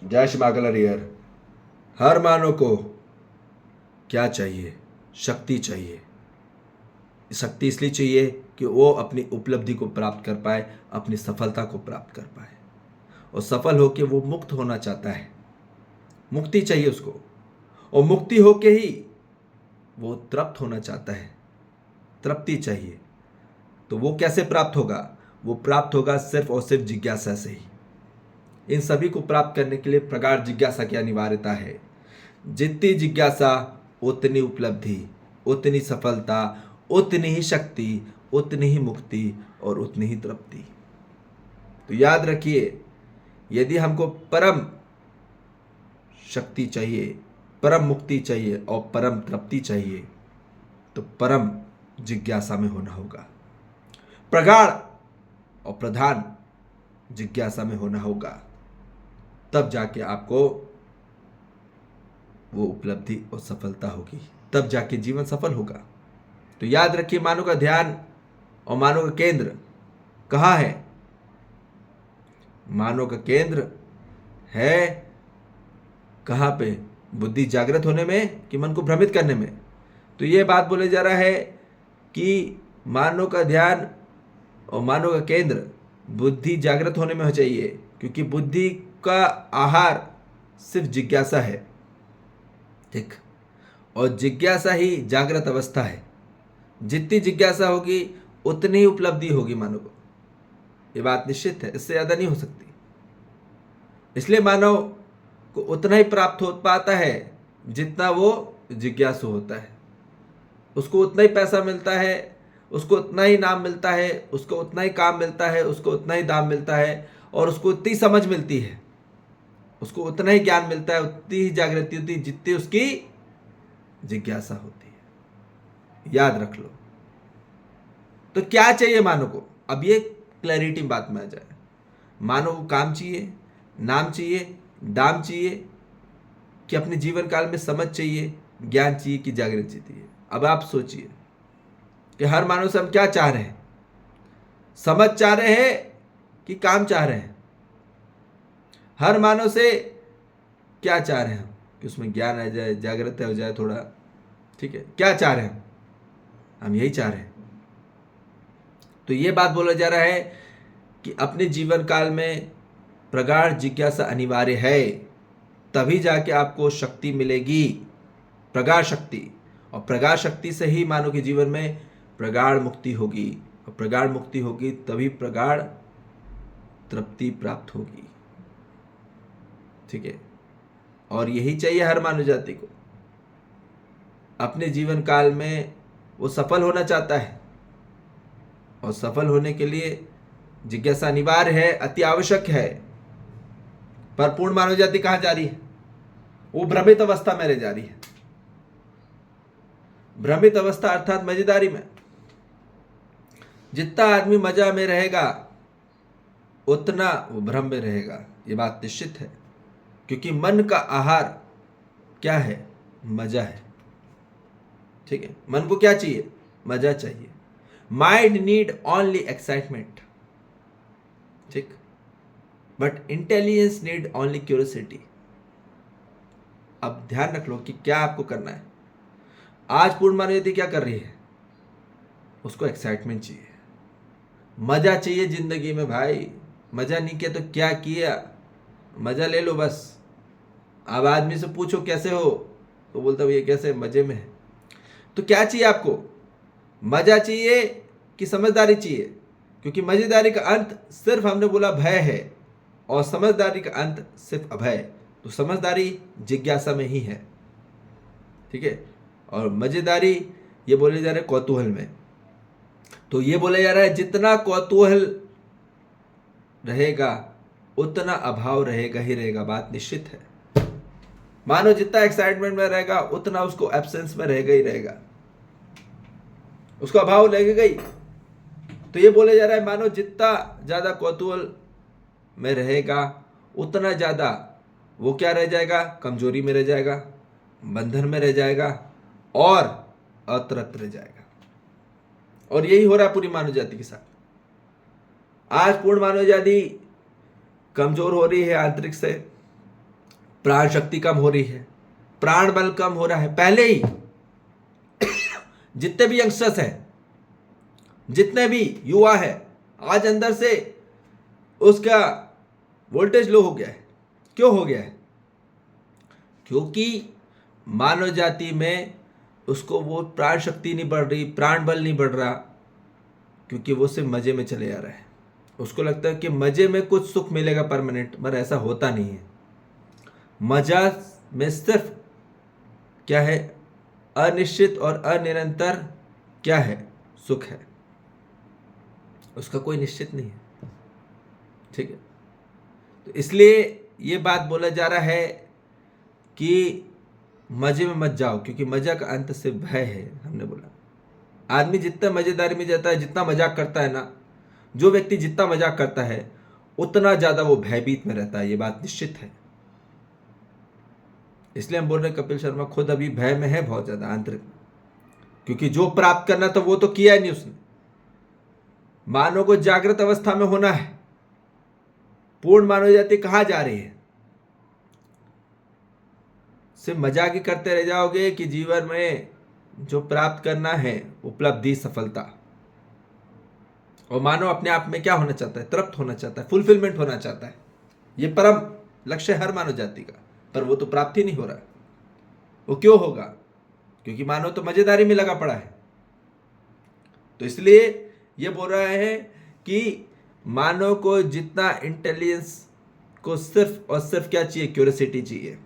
जय श्री महाकाल यार। हर मानव को क्या चाहिए? शक्ति चाहिए। शक्ति इसलिए चाहिए कि वो अपनी उपलब्धि को प्राप्त कर पाए, अपनी सफलता को प्राप्त कर पाए, और सफल होके वो मुक्त होना चाहता है। मुक्ति चाहिए उसको, और मुक्ति होके ही वो तृप्त होना चाहता है। तृप्ति चाहिए। तो वो कैसे प्राप्त होगा? वो प्राप्त होगा सिर्फ और सिर्फ जिज्ञासा से ही। इन सभी को प्राप्त करने के लिए प्रगाढ़ जिज्ञासा की अनिवार्यता है। जितनी जिज्ञासा उतनी उपलब्धि, उतनी सफलता, उतनी ही शक्ति, उतनी ही मुक्ति और उतनी ही तृप्ति। तो याद रखिए, यदि हमको परम शक्ति चाहिए, परम मुक्ति चाहिए और परम तृप्ति चाहिए, तो परम जिज्ञासा में होना होगा। प्रगाढ़ और प्रधान जिज्ञासा में होना होगा। तब जाके आपको वो उपलब्धि और सफलता होगी, तब जाके जीवन सफल होगा। तो याद रखिए, मानव का ध्यान और मानव का केंद्र कहाँ है? मानव का केंद्र है कहाँ पे? बुद्धि जागृत होने में कि मन को भ्रमित करने में? तो ये बात बोले जा रहा है कि मानव का ध्यान और मानव का केंद्र बुद्धि जागृत होने में होना चाहिए, क्योंकि बुद्धि का आहार सिर्फ जिज्ञासा है। ठीक। और जिज्ञासा ही जागृत अवस्था है। जितनी जिज्ञासा होगी उतनी ही उपलब्धि होगी मानव को। ये बात निश्चित है, इससे ज्यादा नहीं हो सकती। इसलिए मानव को उतना ही प्राप्त हो पाता है जितना वो जिज्ञासु होता है। उसको उतना ही पैसा मिलता है, उसको उतना ही नाम मिलता है, उसको उतना ही काम मिलता है, उसको उतना ही दाम मिलता है, और उसको उतनी समझ मिलती है, उसको उतना ही ज्ञान मिलता है, उतनी ही जागृति होती है जितनी उसकी जिज्ञासा होती है। याद रख लो। तो क्या चाहिए मानव को? अब ये क्लैरिटी बात में आ जाए। मानव को काम चाहिए, नाम चाहिए, दाम चाहिए, कि अपने जीवन काल में समझ चाहिए, ज्ञान चाहिए, कि जागृति चाहिए? अब आप सोचिए कि हर मानव से हम क्या चाह रहे हैं? समझ चाह रहे हैं कि काम चाह रहे हैं? हर मानव से क्या चाह रहे हैं हम? कि उसमें ज्ञान आ जाए, जागृत हो जाए थोड़ा। ठीक है, क्या चाह रहे हैं हम? यही चाह रहे हैं। तो ये बात बोला जा रहा है कि अपने जीवन काल में प्रगाढ़ जिज्ञासा अनिवार्य है, तभी जाके आपको शक्ति मिलेगी, प्रगाढ़ शक्ति। और प्रगाढ़ शक्ति से ही मानव के जीवन में प्रगाढ़ मुक्ति होगी, और प्रगाढ़ मुक्ति होगी तभी प्रगाढ़ तृप्ति प्राप्त होगी। ठीक है, और यही चाहिए हर मानव जाति को। अपने जीवन काल में वो सफल होना चाहता है, और सफल होने के लिए जिज्ञासा अनिवार्य है, अति आवश्यक है। पर पूर्ण मानव जाति कहां जा रही है? वो भ्रमित अवस्था में रह जा रही है। भ्रमित अवस्था अर्थात मजेदारी में। जितना आदमी मजा में रहेगा उतना वो भ्रम में रहेगा, ये बात निश्चित है। क्योंकि मन का आहार क्या है? मजा है। ठीक है, मन को क्या चाहिए? मजा चाहिए। Mind need only excitement. ठीक, but intelligence need only curiosity. अब ध्यान रख लो कि क्या आपको करना है। आज पूर्ण मानव जाति क्या कर रही है? उसको एक्साइटमेंट चाहिए, मजा चाहिए जिंदगी में। भाई मजा नहीं किया तो क्या किया? मजा ले लो बस। अब आदमी से पूछो कैसे हो, तो बोलता भैया कैसे, मजे में है। तो क्या चाहिए आपको? मजा चाहिए कि समझदारी चाहिए? क्योंकि मजेदारी का अंत सिर्फ हमने बोला भय है, और समझदारी का अंत सिर्फ अभय। तो समझदारी जिज्ञासा में ही है। ठीक है, और मजेदारी ये बोले जा रहे हैं कौतूहल में। तो ये बोला जा रहा है जितना कौतूहल रहेगा उतना अभाव रहेगा ही रहेगा, बात निश्चित है। मानो जितना एक्साइटमेंट में रहेगा उतना उसको एब्सेंस में रहेगा ही रहेगा, उसको अभाव लगेगा ही। तो ये बोले जा रहा है मानो जितना ज्यादा कौतूहल में रहेगा उतना ज्यादा वो क्या रह जाएगा? कमजोरी में रह जाएगा, बंधन में रह जाएगा, और अतृप्त रह जाएगा। और यही हो रहा है पूरी मानव जाति के साथ। आज पूर्ण मानव जाति कमजोर हो रही है आंतरिक से, प्राण शक्ति कम हो रही है, प्राण बल कम हो रहा है। पहले ही जितने भी यंगस्टर्स हैं, जितने भी युवा है, आज अंदर से उसका वोल्टेज लो हो गया है। क्यों हो गया है? क्योंकि मानव जाति में उसको वो प्राण शक्ति नहीं बढ़ रही, प्राण बल नहीं बढ़ रहा, क्योंकि वो सिर्फ मजे में चले जा रहा है। उसको लगता है कि मजे में कुछ सुख मिलेगा परमानेंट, मगर ऐसा होता नहीं है। मजा में सिर्फ क्या है? अनिश्चित और अनिरंतर क्या है? सुख है, उसका कोई निश्चित नहीं है। ठीक है, तो इसलिए ये बात बोला जा रहा है कि मजे में मत जाओ, क्योंकि मजा का अंत से भय है। हमने बोला आदमी जितना मजेदारी में जाता है, जितना मजाक करता है ना, जो व्यक्ति जितना मजाक करता है उतना ज्यादा वो भयभीत में रहता है। ये बात निश्चित है। इसलिए हम बोल रहे हैं कपिल शर्मा खुद अभी भय में है बहुत ज्यादा आंतरिक, क्योंकि जो प्राप्त करना था वो तो किया ही नहीं उसने। मानव को जागृत अवस्था में होना है। पूर्ण मानव जाति कहां जा रही है? सिर्फ मजाक ही करते रह जाओगे कि जीवन में जो प्राप्त करना है उपलब्धि, सफलता, और मानव अपने आप में क्या होना चाहता है? तृप्त होना चाहता है, फुलफिलमेंट होना चाहता है। ये परम लक्ष्य है हर मानव जाति का, पर वो तो प्राप्त ही नहीं हो रहा। वो क्यों होगा? क्योंकि मानव तो मजेदारी में लगा पड़ा है। तो इसलिए ये बोल रहा है कि मानव को जितना इंटेलिजेंस को सिर्फ और सिर्फ क्या चाहिए? क्यूरियोसिटी चाहिए।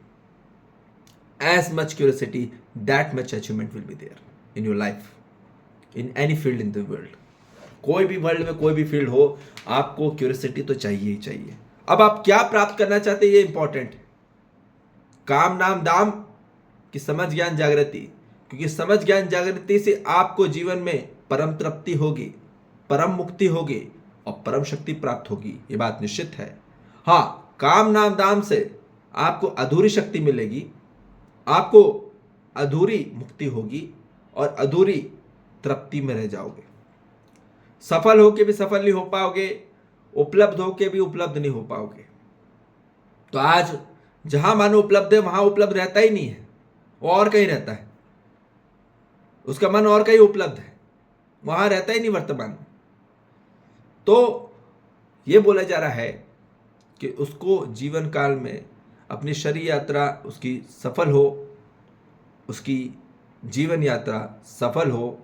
As much curiosity, that much achievement will be there in your life, in any field in the world. कोई भी वर्ल्ड में कोई भी फील्ड हो, आपको क्यूरियोसिटी तो चाहिए ही चाहिए। अब आप क्या प्राप्त करना चाहते हैं, ये इंपॉर्टेंट है। काम नाम दाम की समझ ज्ञान जागृति, क्योंकि समझ ज्ञान जागृति से आपको जीवन में परम तृप्ति होगी, परम मुक्ति होगी और परम शक्ति प्राप्त होगी। ये बात निश्चित है। हाँ, काम नाम दाम से आपको अधूरी शक्ति मिलेगी, आपको अधूरी मुक्ति होगी और अधूरी तृप्ति में रह जाओगे। सफल होके भी सफल नहीं हो पाओगे, उपलब्ध होके भी उपलब्ध नहीं हो पाओगे। तो आज जहां मानो उपलब्ध है वहां उपलब्ध रहता ही नहीं है, वो और कहीं रहता है। उसका मन और कहीं उपलब्ध है, वहां रहता ही नहीं वर्तमान में। तो ये बोला जा रहा है कि उसको जीवन काल में अपनी शरीर यात्रा उसकी सफल हो, उसकी जीवन यात्रा सफल हो,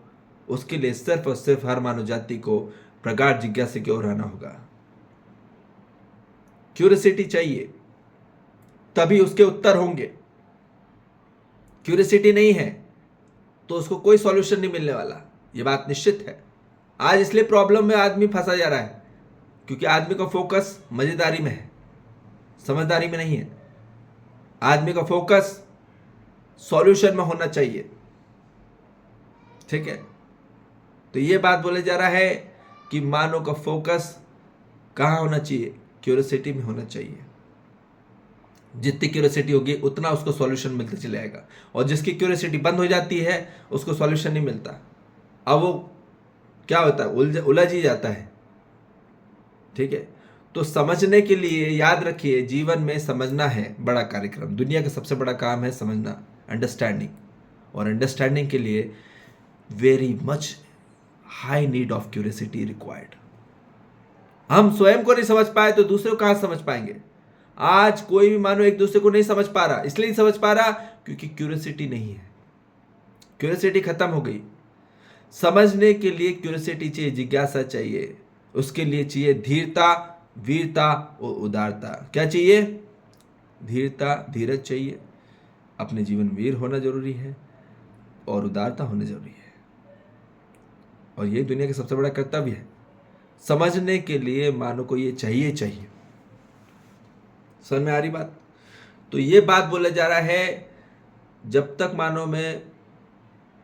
उसके लिए सिर्फ और सिर्फ हर मानव जाति को प्रगाढ़ जिज्ञासा की ओर आना होगा। क्यूरियोसिटी चाहिए, तभी उसके उत्तर होंगे। क्यूरियोसिटी नहीं है तो उसको कोई सॉल्यूशन नहीं मिलने वाला। ये बात निश्चित है। आज इसलिए प्रॉब्लम में आदमी फंसा जा रहा है, क्योंकि आदमी का फोकस मजेदारी में है, समझदारी में नहीं है। आदमी का फोकस सॉल्यूशन में होना चाहिए। ठीक है, तो ये बात बोले जा रहा है कि मानव का फोकस कहाँ होना चाहिए? क्यूरियोसिटी में होना चाहिए। जितनी क्यूरियोसिटी होगी उतना उसको सॉल्यूशन मिलता चले जाएगा, और जिसकी क्यूरियोसिटी बंद हो जाती है उसको सॉल्यूशन नहीं मिलता। अब वो क्या होता है? उलझ ही जाता है। ठीक है, तो समझने के लिए याद रखिए, जीवन में समझना है बड़ा कार्यक्रम। दुनिया का सबसे बड़ा काम है समझना, अंडरस्टैंडिंग। और अंडरस्टैंडिंग के लिए very much high need of curiosity required. हम स्वयं को नहीं समझ पाए तो दूसरे को कहां समझ पाएंगे? आज कोई भी मानो एक दूसरे को नहीं समझ पा रहा। इसलिए नहीं समझ पा रहा क्योंकि क्यूरियोसिटी नहीं है। क्यूरियोसिटी खत्म हो गई। समझने के लिए क्यूरियोसिटी चाहिए, जिज्ञासा चाहिए। उसके लिए चाहिए धीरता, वीरता और उदारता। क्या चाहिए? धीरता, धीरज चाहिए। अपने जीवन में वीर होना जरूरी है और उदारता होना जरूरी है। और ये दुनिया का सबसे बड़ा कर्तव्य है। समझने के लिए मानव को ये चाहिए चाहिए। समझ में आ रही बात? तो ये बात बोला जा रहा है, जब तक मानव में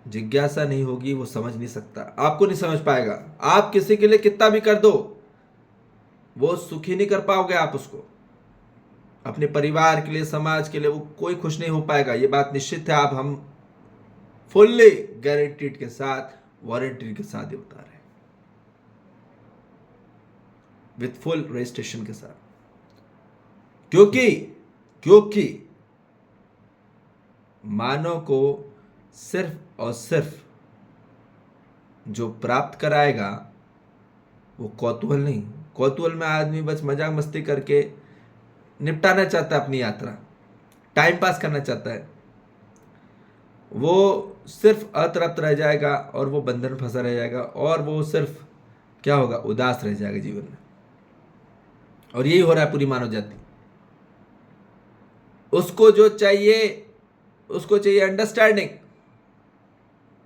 जिज्ञासा नहीं होगी वो समझ नहीं सकता। आपको नहीं समझ पाएगा। आप किसी के लिए कितना भी कर दो, वो सुखी नहीं कर पाओगे आप उसको। अपने परिवार के लिए, समाज के लिए वो कोई खुश नहीं हो पाएगा। ये बात निश्चित है। आप हम फुल्ली गारंटीड के साथ, वारंटी के साथ ये बता रहे हैं, विथ फुल रजिस्ट्रेशन के साथ। क्योंकि मानव को सिर्फ और सिर्फ जो प्राप्त कराएगा वो कौतूहल नहीं। कौतूहल में आदमी बस मजाक मस्ती करके निपटाना चाहता है अपनी यात्रा, टाइम पास करना चाहता है। वो सिर्फ अतृप्त रह जाएगा और वो बंधन फंसा रह जाएगा और वो सिर्फ क्या होगा, उदास रह जाएगा जीवन में। और यही हो रहा है पूरी मानव जाति। उसको जो चाहिए, उसको चाहिए अंडरस्टैंडिंग,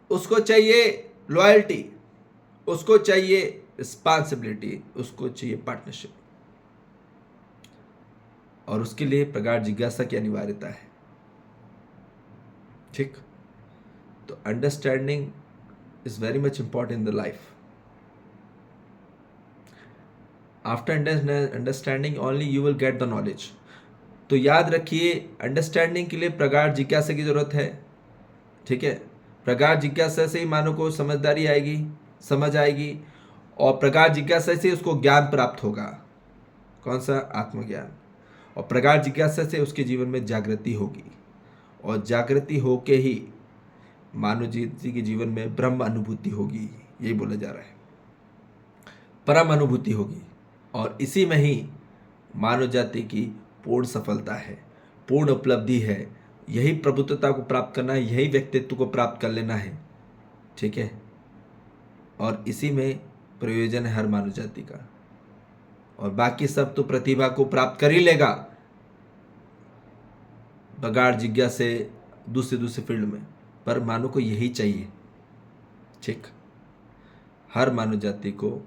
उसको चाहिए लॉयल्टी, उसको चाहिए रिस्पॉन्सिबिलिटी, उसको चाहिए पार्टनरशिप, और उसके लिए प्रगाढ़ जिज्ञासा की अनिवार्यता है। ठीक, तो understanding is very much important in the life. After understanding only you will get the knowledge. तो याद रखिए, अंडरस्टैंडिंग के लिए प्रगाढ़ जिज्ञासा की जरूरत है। ठीक है, प्रगाढ़ जिज्ञासा से ही मानव को समझदारी आएगी, समझ आएगी, और प्रगाढ़ जिज्ञासा से उसको ज्ञान प्राप्त होगा। कौन सा? आत्मज्ञान। और प्रगाढ़ जिज्ञासा से उसके जीवन में जागृति होगी, और जागृति होके ही मानव जी के जीवन में ब्रह्म अनुभूति होगी। यही बोला जा रहा है, परम अनुभूति होगी, और इसी में ही मानव जाति की पूर्ण सफलता है, पूर्ण उपलब्धि है। यही प्रभुत्वता को प्राप्त करना है, यही व्यक्तित्व को प्राप्त कर लेना है। ठीक है, और इसी में प्रयोजन है हर मानव जाति का। और बाकी सब तो प्रतिभा को प्राप्त कर ही लेगा प्रगाढ़ जिज्ञासा से दूसरे फील्ड में, पर मानव को यही चाहिए। ठीक, हर मानव जाति को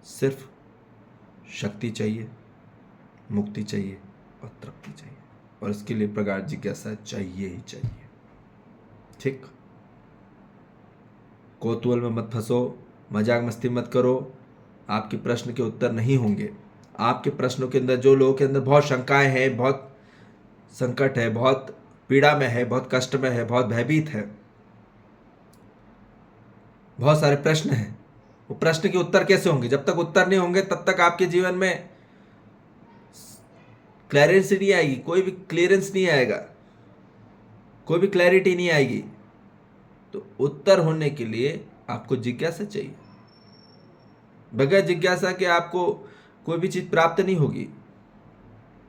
सिर्फ शक्ति चाहिए, मुक्ति चाहिए और तृप्ति चाहिए, और इसके लिए प्रगाढ़ जिज्ञासा चाहिए ही चाहिए। ठीक, कौतूहल में मत फंसो, मजाक मस्ती मत करो। आपके प्रश्न के उत्तर नहीं होंगे। आपके प्रश्नों के अंदर, जो लोगों के अंदर बहुत शंकाएं हैं, बहुत संकट है, बहुत पीड़ा में है, बहुत कष्ट में है, बहुत भयभीत है, बहुत सारे प्रश्न हैं, वो प्रश्न के उत्तर कैसे होंगे? जब तक उत्तर नहीं होंगे तब तक आपके जीवन में क्लैरेंस नहीं आएगी, कोई भी क्लियरेंस नहीं आएगा, कोई भी क्लैरिटी नहीं आएगी। तो उत्तर होने के लिए आपको जिज्ञासा चाहिए। बगैर जिज्ञासा के आपको कोई भी चीज प्राप्त नहीं होगी।